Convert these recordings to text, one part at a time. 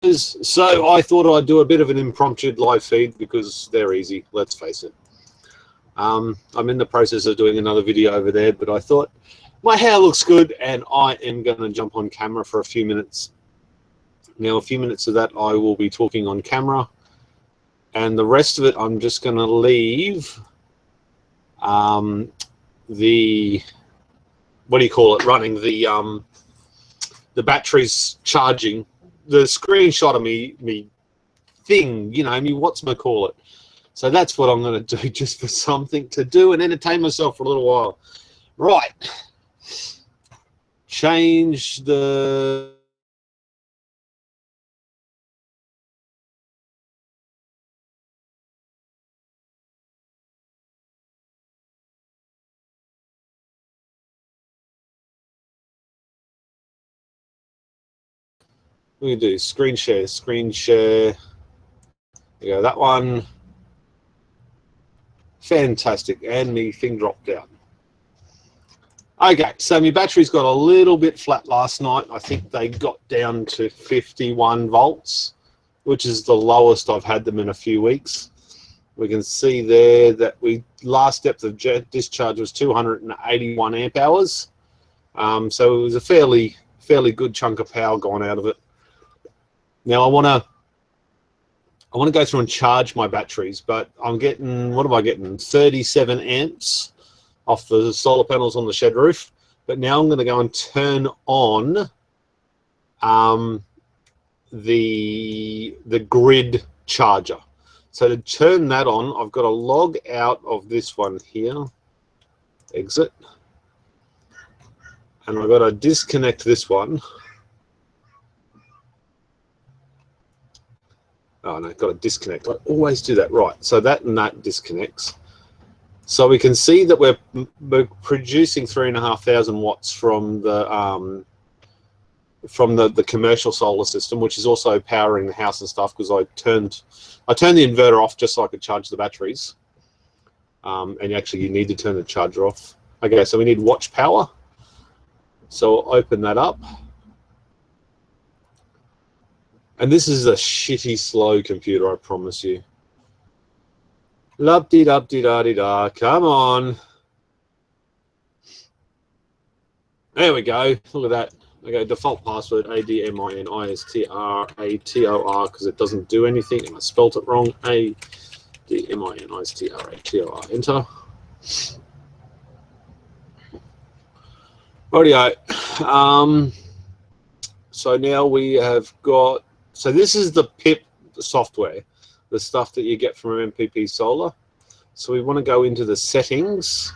So I thought I'd do a bit of an impromptu live feed because they're easy, let's face it. I'm in the process of doing another video over there, but I thought my hair looks good and I am going to jump on camera for a few minutes. Now, a few minutes of that I will be talking on camera, and the rest of it I'm just going to leave the, what do you call it, running, the batteries charging, the screenshot of me thing, you know, me whatchamacallit. So that's what I'm going to do, just for something to do and entertain myself for a little while. Right. Change the... We do screen share. There you go, that one. Fantastic. And my thing dropped down. Okay, so my batteries got a little bit flat last night. I think they got down to 51 volts, which is the lowest I've had them in a few weeks. We can see there that last depth of discharge was 281 amp hours. So it was a fairly good chunk of power gone out of it. Now I want to go through and charge my batteries, but I'm getting, what am I getting? 37 amps off the solar panels on the shed roof. But now I'm going to go and turn on the grid charger. So to turn that on, I've got to log out of this one here, exit, and I've got to disconnect this one. Oh no, got to disconnect. I always do that. Right, so that and that disconnects. So we can see that we're producing 3,500 watts from the commercial solar system, which is also powering the house and stuff, because I turned the inverter off just so I could charge the batteries. And actually, you need to turn the charger off. Okay, so we need watch power. So I'll open that up. And this is a shitty slow computer, I promise you. Lub-de-dub-de-da-de-da, come on. There we go, look at that. Okay, default password, ADMINISTRATOR, because it doesn't do anything, and I spelt it wrong. ADMINISTRATOR, enter. Rightio. So now we have got, so this is the PIP software, the stuff that you get from MPP Solar. So we want to go into the settings,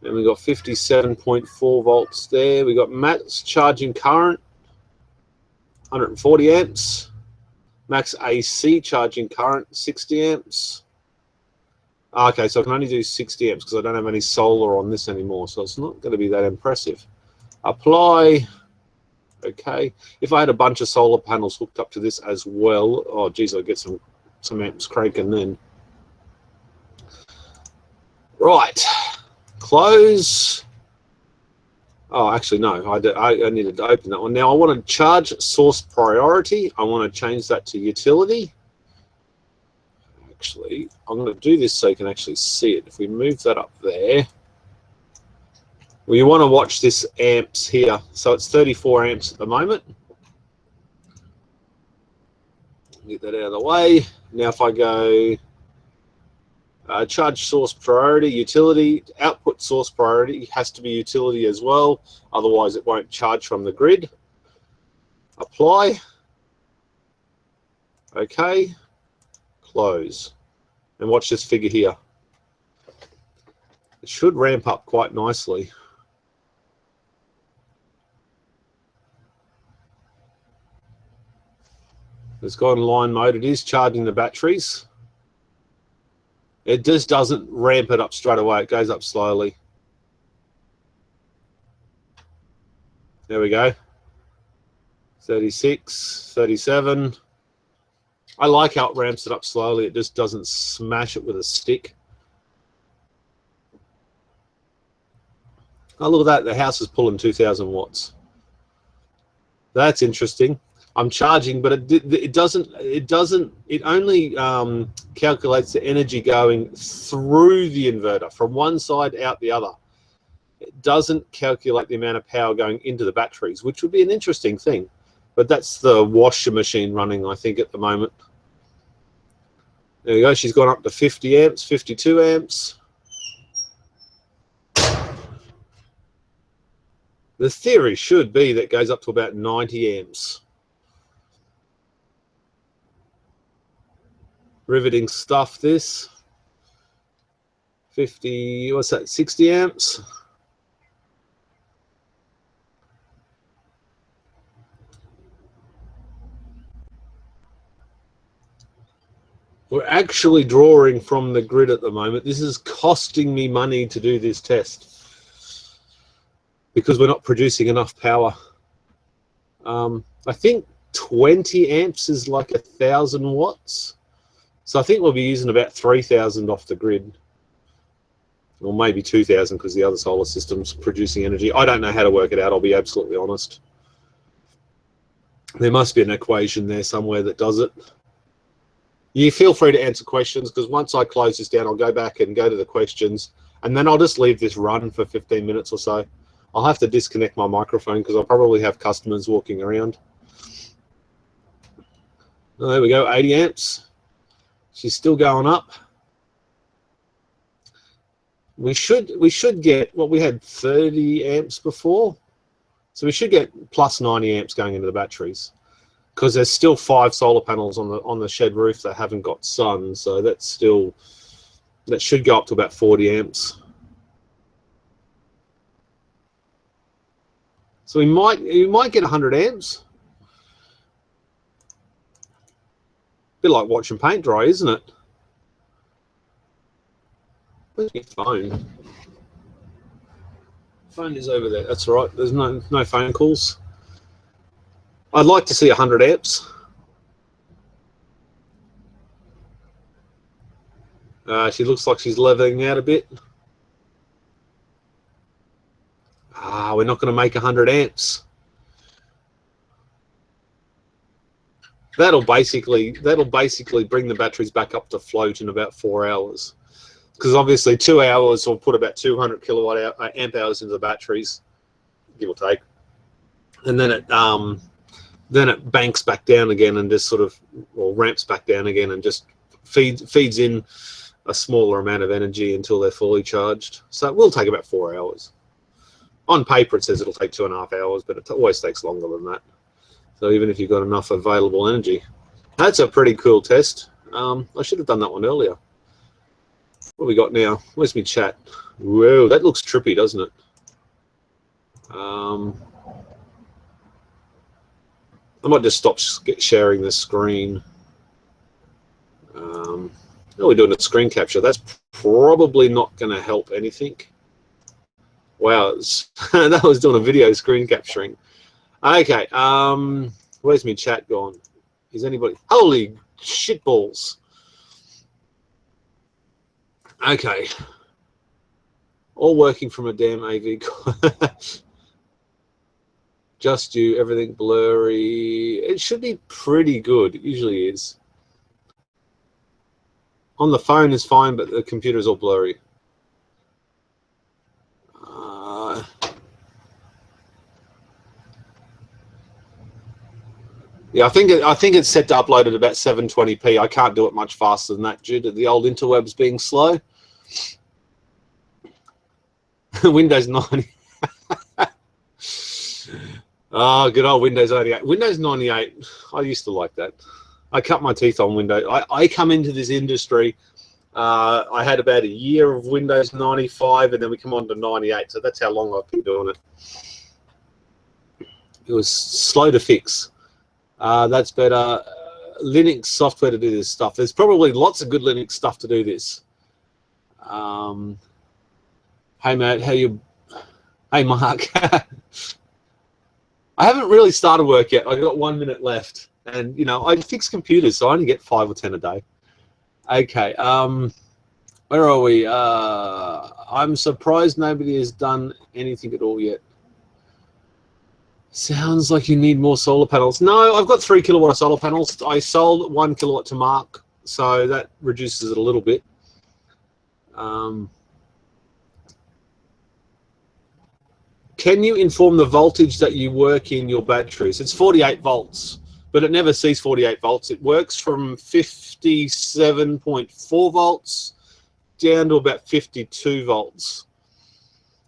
and we got 57.4 volts there. We got max charging current, 140 amps. Max AC charging current, 60 amps. Okay, so I can only do 60 amps because I don't have any solar on this anymore, so it's not going to be that impressive. Apply. Okay, if I had a bunch of solar panels hooked up to this as well, oh geez, I'd get some amps cranking then. Right, close. Oh, actually no, I needed to open that one. Now I want to charge source priority. I want to change that to utility. Actually, I'm going to do this so you can actually see it. If we move that up there. Well, you want to watch this amps here. So it's 34 amps at the moment. Get that out of the way. Now if I go charge source priority, utility, output source priority has to be utility as well. Otherwise it won't charge from the grid. Apply. Okay. Close. And watch this figure here. It should ramp up quite nicely. It's got in line mode. It is charging the batteries. It just doesn't ramp it up straight away. It goes up slowly. There we go. 36, 37. I like how it ramps it up slowly. It just doesn't smash it with a stick. Oh, look at that. The house is pulling 2,000 watts. That's interesting. I'm charging, but it only calculates the energy going through the inverter from one side out the other. It doesn't calculate the amount of power going into the batteries, which would be an interesting thing. But that's the washer machine running, I think, at the moment. There we go. She's gone up to 50 amps, 52 amps. The theory should be that it goes up to about 90 amps. Riveting stuff, this. 50, what's that, 60 amps? We're actually drawing from the grid at the moment. This is costing me money to do this test because we're not producing enough power. I think 20 amps is like 1,000 watts. So I think we'll be using about 3,000 off the grid. Or maybe 2,000 because the other solar system's producing energy. I don't know how to work it out, I'll be absolutely honest. There must be an equation there somewhere that does it. You feel free to answer questions, because once I close this down, I'll go back and go to the questions, and then I'll just leave this run for 15 minutes or so. I'll have to disconnect my microphone because I'll probably have customers walking around. Oh, there we go, 80 amps. She's still going up. We should get, well, we had 30 amps before, so we should get plus 90 amps going into the batteries, because there's still 5 solar panels on the shed roof that haven't got sun, so that should go up to about 40 amps. So we might get 100 amps. Bit like watching paint dry, isn't it? Where's my phone? Phone is over there. That's all right. There's no phone calls. I'd like to see 100 amps. She looks like she's leveling out a bit. We're not going to make 100 amps. That'll basically bring the batteries back up to float in about 4 hours. Because obviously 2 hours will put about 200 kilowatt amp hours into the batteries, give or take, and then it banks back down again and just sort of, or ramps back down again and just feeds in a smaller amount of energy until they're fully charged. So it will take about 4 hours. On paper it says it'll take 2.5 hours, but it always takes longer than that. So even if you've got enough available energy, that's a pretty cool test. I should have done that one earlier. What have we got now? Where's my chat? Whoa, that looks trippy, doesn't it? I might just stop sharing the screen. Oh, we're doing a screen capture. That's probably not going to help anything. Wow, that was doing a video screen capturing. Okay, where's my chat gone? Is anybody? Holy shitballs. Okay. All working from a damn AV. Just you, everything blurry. It should be pretty good. It usually is. On the phone is fine, but the computer is all blurry. Yeah, I think it's set to upload at about 720p. I can't do it much faster than that due to the old interwebs being slow. Windows 90. Oh, good old Windows 98. Windows 98, I used to like that. I cut my teeth on Windows. I come into this industry, I had about a year of Windows 95, and then we come on to 98, so that's how long I've been doing it. It was slow to fix. That's better. Linux software to do this stuff. There's probably lots of good Linux stuff to do this. Hey, Matt, how you? Hey, Mark. I haven't really started work yet. I've got 1 minute left. And, you know, I fix computers, so I only get 5 or 10 a day. Okay. Where are we? I'm surprised nobody has done anything at all yet. Sounds like you need more solar panels. No, I've got 3 kilowatt of solar panels. I sold 1 kilowatt to Mark, so that reduces it a little bit. Can you inform the voltage that you work in your batteries? It's 48 volts, but it never sees 48 volts. It works from 57.4 volts down to about 52 volts.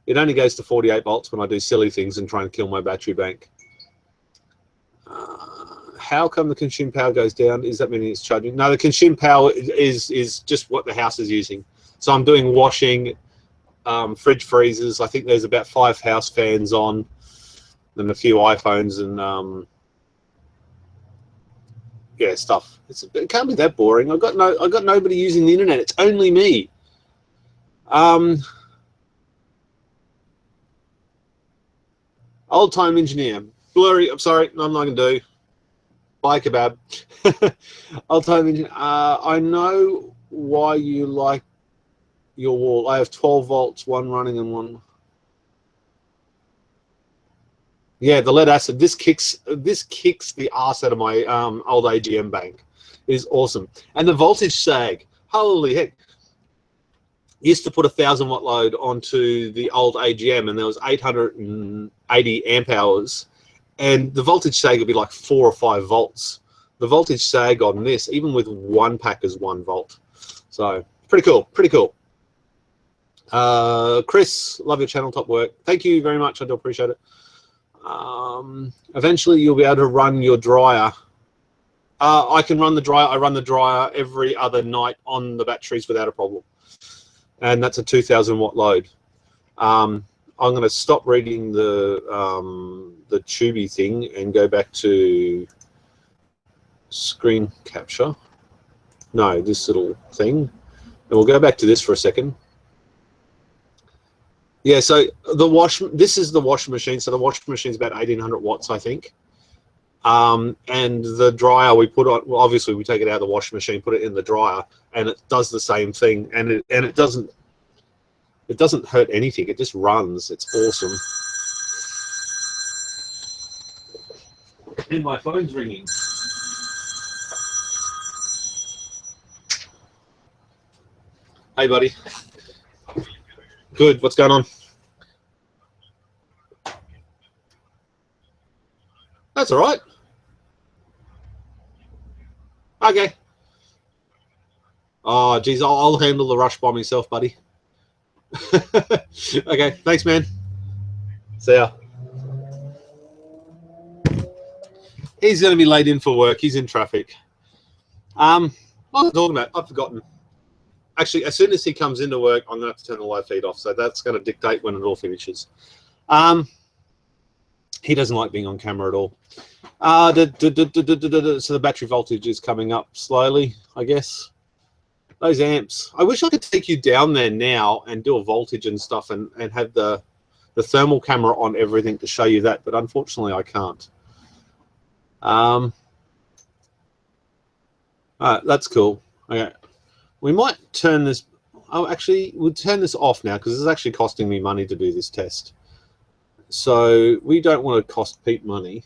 It only goes to 48 volts when I do silly things and try and kill my battery bank. How come the consumed power goes down? Is that meaning it's charging? No, the consumed power is just what the house is using. So I'm doing washing, fridge freezers. I think there's about 5 house fans on and a few iPhones and yeah, stuff. It can't be that boring. I got nobody using the internet. It's only me. Old time engineer. Blurry. I'm sorry. I'm not gonna do. Bye kebab. Old time engineer. I know why you like your wall. I have 12 volts, one running and one. Yeah, the lead acid. This kicks the ass out of my old AGM bank. It is awesome. And the voltage sag. Holy heck. Used to put a 1,000 watt load onto the old AGM and there was 880 amp hours and the voltage sag would be like 4 or 5 volts. The voltage sag on this, even with one pack, is 1 volt. So pretty cool, pretty cool. Chris, love your channel, top work. Thank you very much, I do appreciate it. Eventually you'll be able to run your dryer. I can run the dryer. I run the dryer every other night on the batteries without a problem. And that's a 2,000 watt load. I'm going to stop reading the Tubi thing and go back to screen capture. No, this little thing. And we'll go back to this for a second. Yeah, so this is the washing machine. So the washing machine is about 1,800 watts, I think. And the dryer we put on, well, obviously we take it out of the washing machine, put it in the dryer, and it does the same thing. And it doesn't hurt anything. It just runs. It's awesome. And my phone's ringing. Hey, buddy. Good. What's going on? That's all right. Okay. Oh, geez, I'll handle the rush by myself, buddy. Okay. Thanks, man. See ya. He's going to be late in for work. He's in traffic. What was I talking about? I've forgotten. Actually, as soon as he comes into work, I'm going to have to turn the live feed off. So that's going to dictate when it all finishes. He doesn't like being on camera at all. So the battery voltage is coming up slowly, I guess. Those amps. I wish I could take you down there now and do a voltage and stuff and have the thermal camera on everything to show you that, but unfortunately I can't. That's cool. Okay. We might turn this. Oh, actually, we'll turn this off now because it's actually costing me money to do this test. So we don't want to cost Pete money.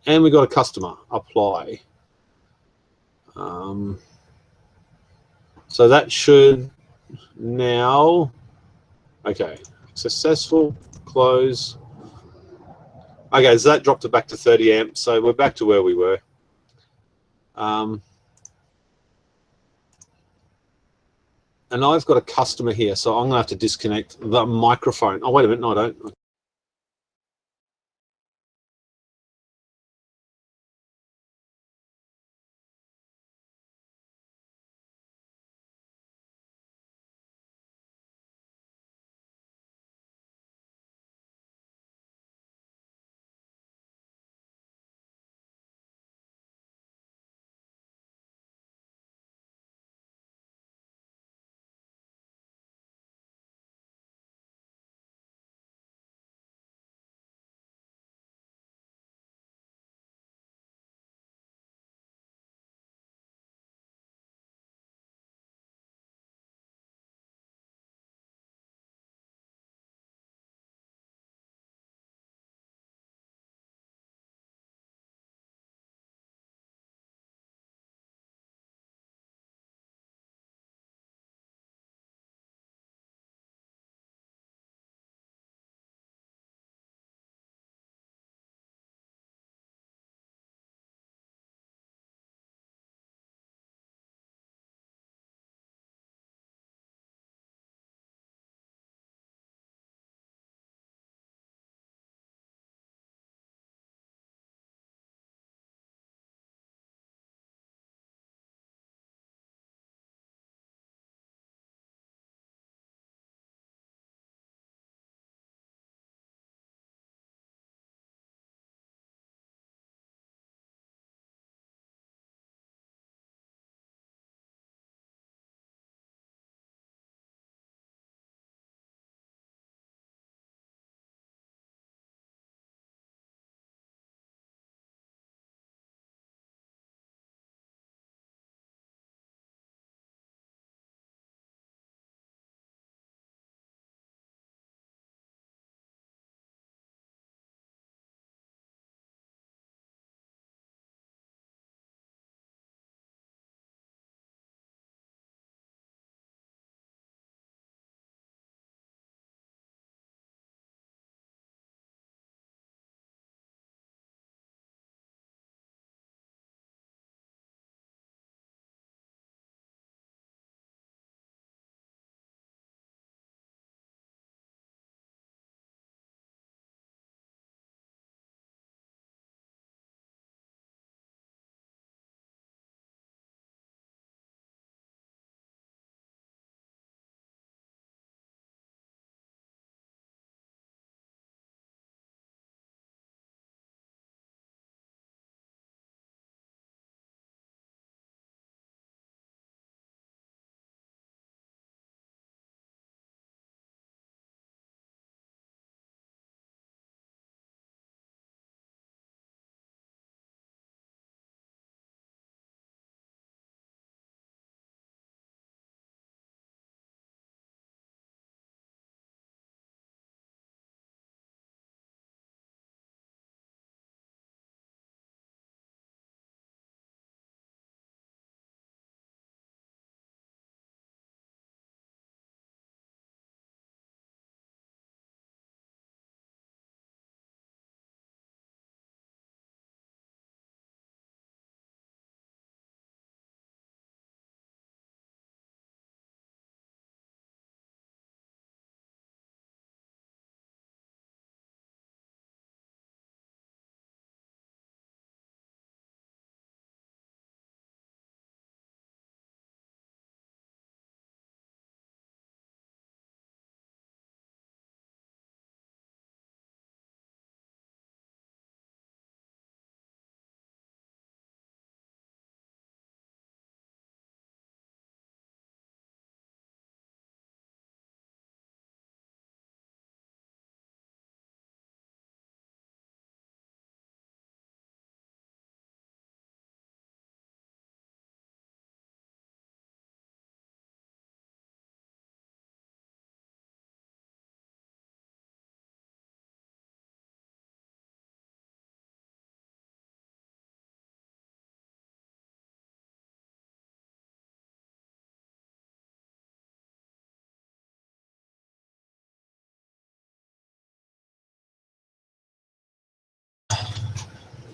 And we got a customer. Apply. So that should now. Okay. Successful. Close. Okay, so that dropped it back to 30 amps. So we're back to where we were. And I've got a customer here, so I'm going to have to disconnect the microphone. Oh, wait a minute. No, I don't.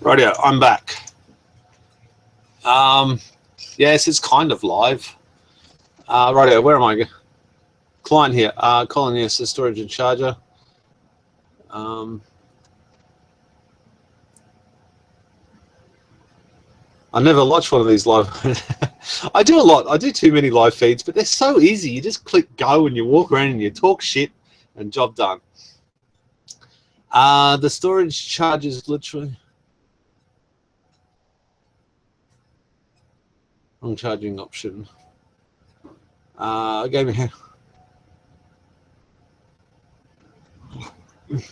Rightio, I'm back. Yes, it's kind of live. Rightio, where am I? Client here. Colin, yes, the storage and charger. I never watch one of these live. I do a lot. I do too many live feeds, but they're so easy. You just click go and you walk around and you talk shit and job done. The storage charge is literally wrong charging option. Gave me here.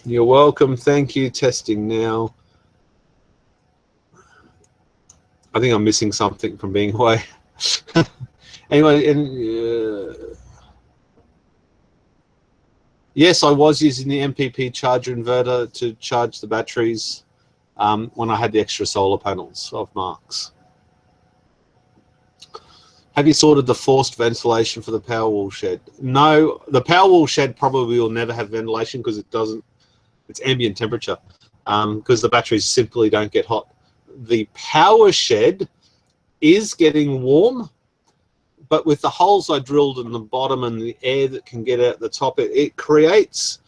You're welcome. Thank you. Testing now. I think I'm missing something from being away. Anyway, yes, I was using the MPP charger inverter to charge the batteries when I had the extra solar panels of Mark's. Have you sorted the forced ventilation for the Powerwall shed? No, the Powerwall shed probably will never have ventilation because it doesn't. It's ambient temperature because the batteries simply don't get hot. The power shed is getting warm, but with the holes I drilled in the bottom and the air that can get out the top, it creates,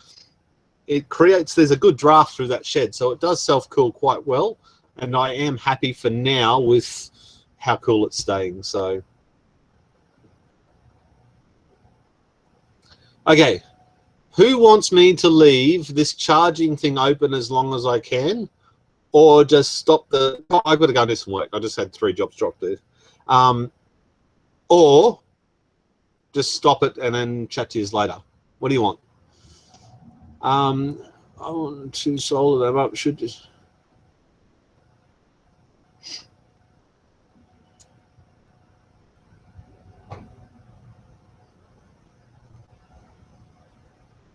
there's a good draft through that shed. So it does self-cool quite well. And I am happy for now with how cool it's staying. So, okay. Who wants me to leave this charging thing open as long as I can? Or just stop the... Oh, I've got to go and do some work. I just had 3 jobs dropped there. Or just stop it and then chat to you later. What do you want? I want to solder them up. Should just...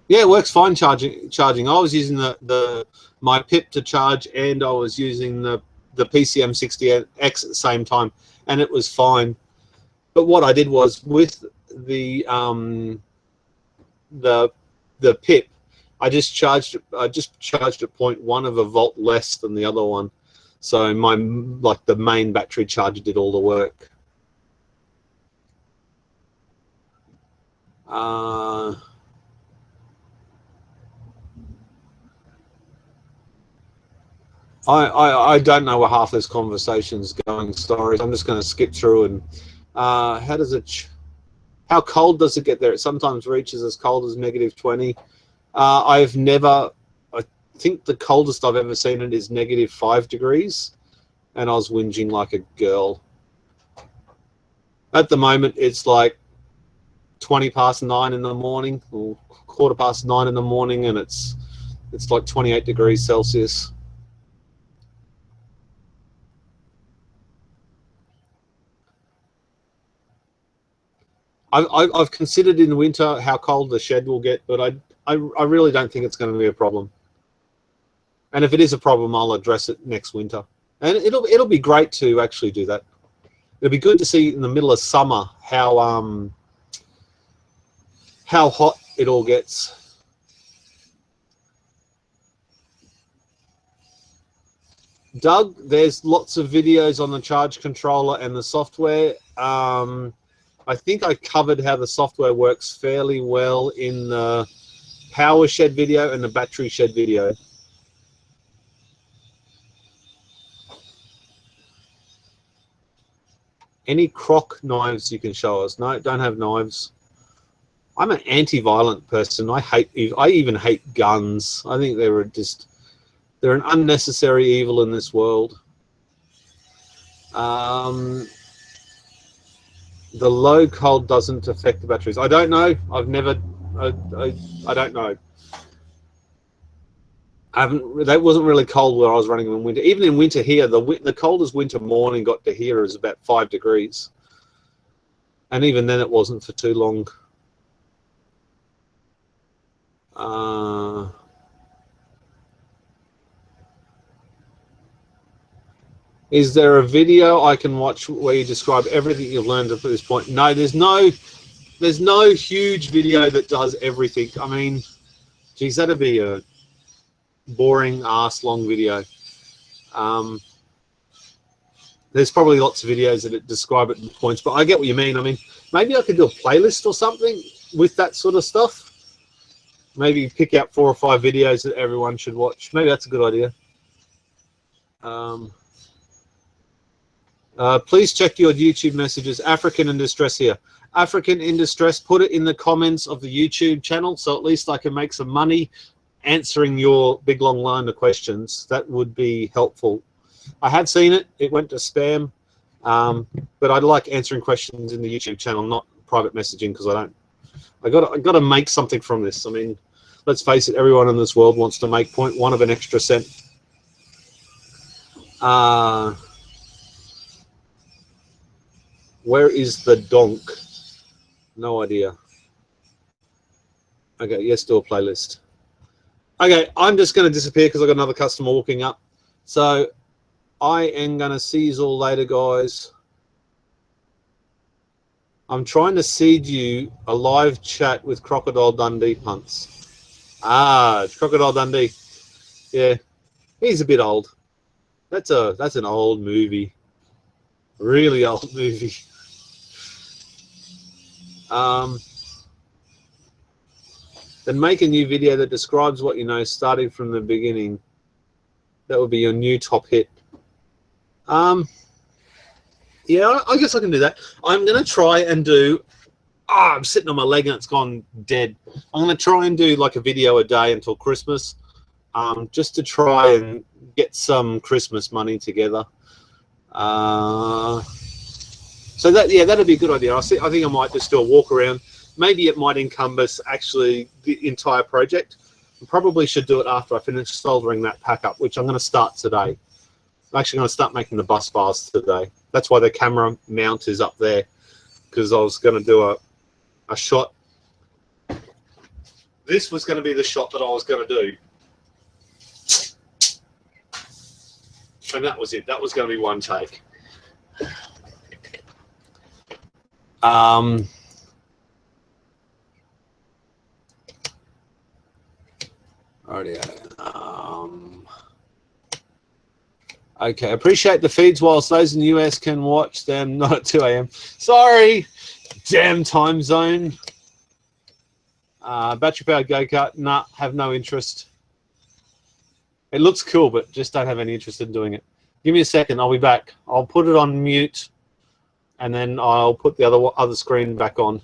Yeah, it works fine charging. I was using my PIP to charge, and I was using the PCM60X at the same time, and it was fine. But what I did was with the PIP, I just charged at 0.1 of a volt less than the other one. So the main battery charger did all the work. I don't know where half this conversation's going. Sorry, I'm just going to skip through and how cold does it get there? It sometimes reaches as cold as -20. I think the coldest I've ever seen it is -5 degrees, and I was whinging like a girl. At the moment, it's like 20 past 9 in the morning, or 9:15 in the morning, and it's like 28 degrees Celsius. I've considered in the winter how cold the shed will get, but I really don't think it's going to be a problem. And if it is a problem, I'll address it next winter. And it'll be great to actually do that. It'll be good to see in the middle of summer how hot it all gets. Doug, there's lots of videos on the charge controller and the software. I think I covered how the software works fairly well in the power shed video and the battery shed video. Any crock knives you can show us? No, don't have knives. I'm an anti-violent person. I even hate guns. I think they're an unnecessary evil in this world. The low cold doesn't affect the batteries. I don't know. I've never. I don't know. That wasn't really cold where I was running in winter. Even in winter here, the coldest winter morning got to here is about 5 degrees, and even then it wasn't for too long. Is there a video I can watch where you describe everything you've learned up to this point? No, there's no huge video that does everything. I mean, geez, that'd be a boring ass long video. There's probably lots of videos that describe it in points, but I get what you mean. I mean, maybe I could do a playlist or something with that sort of stuff. Maybe pick out 4 or 5 videos that everyone should watch. Maybe that's a good idea. Please check your YouTube messages. African in distress here. African in distress, put it in the comments of the YouTube channel, so at least I can make some money answering your big long line of questions. That would be helpful. I have seen it. It went to spam, but I like answering questions in the YouTube channel, not private messaging, because I got to make something from this. I mean, let's face it, everyone in this world wants to make 0.1 of an extra cent. Where is the donk? No idea. Okay, yes, do a playlist. Okay, I'm just going to disappear because I've got another customer walking up. So I am going to see you all later, guys. I'm trying to seed you a live chat with Crocodile Dundee punts. Ah, Crocodile Dundee. Yeah, he's a bit old. That's an old movie. Really old movie. Then make a new video that describes what you know, starting from the beginning. That would be your new top hit. Yeah, I guess I can do that. I'm going to try and do... I'm sitting on my leg and it's gone dead. I'm going to try and do like a video a day until Christmas, just to try and get some Christmas money together. So that, yeah, that'd be a good idea. I think I might just do a walk around. Maybe it might encompass actually the entire project. I probably should do it after I finish soldering that pack up, which I'm going to start today. I'm actually going to start making the bus bars today. That's why the camera mount is up there, because I was going to do a shot. This was going to be the shot that I was going to do. And that was it. That was going to be one take. Okay, appreciate the feeds whilst those in the US can watch them, not at 2 a.m. Sorry, damn time zone. Battery powered go-kart, nah, have no interest. It looks cool, but just don't have any interest in doing it. Give me a second, I'll be back. I'll put it on mute, and then I'll put the other screen back on.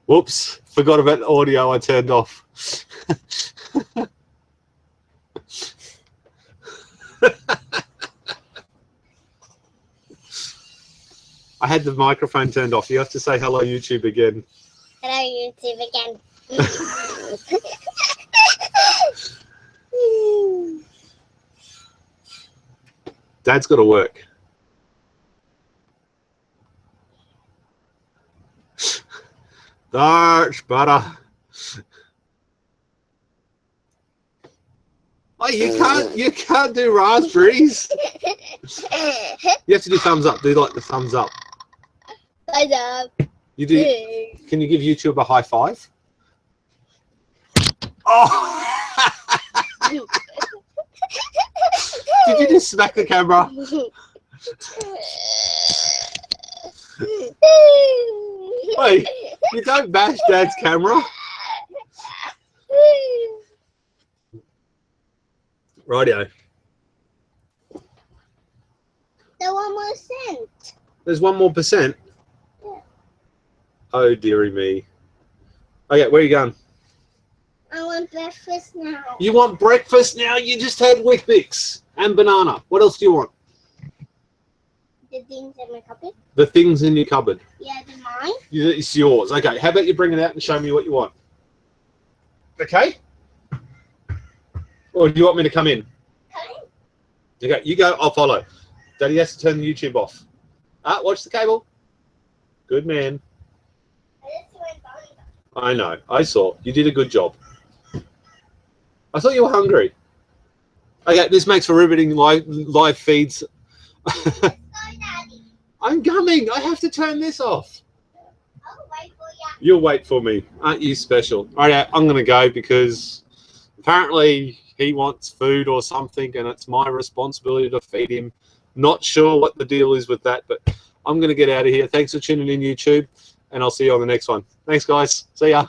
Whoops, forgot about the audio I turned off. I had the microphone turned off. You have to say hello, YouTube, again. Hello, YouTube, again. Dad's got to work. That's better. Oh, you can't do raspberries. You have to do thumbs up. Do like the thumbs up. Thumbs up. You do. Can you give YouTube a high five? Oh! Did you just smack the camera? Wait, you don't bash Dad's camera. Rightio. The 1%. There's 1 more %. Yeah. Oh dearie me. Okay, where are you going? I want breakfast now. You want breakfast now? You just had Weet-Bix and banana. What else do you want? The things in my cupboard. The things in your cupboard. Yeah, they're mine. It's yours. Okay, how about you bring it out and show me what you want? Okay? Or do you want me to come in? Okay, you go, I'll follow. Daddy has to turn the YouTube off. Ah, watch the cable. Good man. I know, I saw. You did a good job. I thought you were hungry. Okay, this makes for riveting live feeds. I'm coming. I have to turn this off. I'll wait for you. You'll wait for me. Aren't you special? All right, I'm going to go because apparently he wants food or something and it's my responsibility to feed him. Not sure what the deal is with that, but I'm going to get out of here. Thanks for tuning in, YouTube, and I'll see you on the next one. Thanks, guys. See ya.